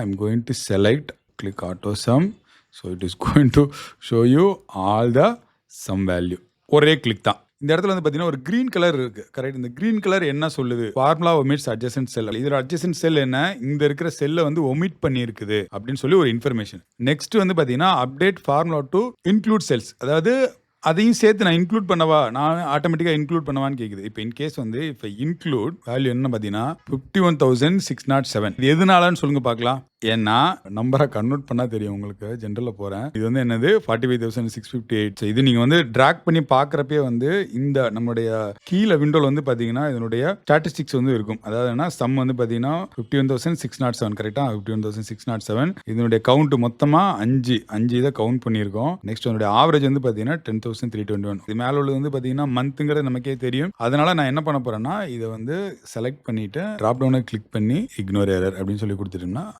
I'm going to select, click auto sum. So it is going to show you all the sum value. ஒரே click தான். இந்த இடத்துல வந்து பார்த்தீங்கன்னா ஒரு கிரீன் கலர் இருக்கு கரெக்ட். இந்த கிரீன் கலர் என்ன சொல்லுது? ஃபார்முலா ஒமிட்ஸ் அட்ஜசன்ட் செல். இதோட அட்ஜசன்ட் செல் என்ன? இந்த இருக்கிற செல்லை வந்து ஒமிட் பண்ணி இருக்குது அப்படின்னு சொல்லி ஒரு இன்ஃபர்மேஷன். நெக்ஸ்ட் வந்து பார்த்தீங்கன்னா update formula to include cells. அதாவது அதையும் சேர்த்து நான் இன்க்ளூட் பண்ணவா, நான் ஆட்டோமேட்டிக்காக இன்க்ளூட் பண்ணவான்னு கேட்குது. இப்போ இன்கேஸ் வந்து இப்போ இன்க்ளூட் வேல்யூ என்ன பார்த்தீங்கன்னா 51,607. இது எதுனாலன்னு சொல்லுங்க பார்க்கலாம். ஏன்னா நம்பரை கன்வெர்ட் பண்ணால் தெரியும் உங்களுக்கு. ஜென்ரலில் போகிறேன். இது வந்து என்னது 45,658. இது நீங்கள் வந்து ட்ராக் பண்ணி பார்க்குறப்பே வந்து இந்த நம்மளுடைய கீழே விண்டோவில் வந்து பார்த்தீங்கன்னா இதனுடைய ஸ்டாட்டிஸ்டிக்ஸ் வந்து இருக்கும். அதாவது என்ன சம் வந்து பார்த்தீங்கன்னா 51,607 கரெக்டாக 51,607. இதனுடைய கவுண்ட் மொத்தமாக 5 இதை கவுண்ட் பண்ணியிருக்கோம். நெக்ஸ்ட் அதனுடைய ஆவரேஜ் வந்து பார்த்தீங்கன்னா 10,321. இது மேலே உள்ளது வந்து பார்த்தீங்கன்னா மந்த்துங்கிறது நமக்கே தெரியும். அதனால நான் என்ன பண்ண போகிறேன்னா இதை வந்து செலக்ட் பண்ணிட்டு ட்ராப் டவுனை கிளிக் பண்ணி இக்னோர் எரர் அப்படின்னு சொல்லி கொடுத்துட்டோம்னா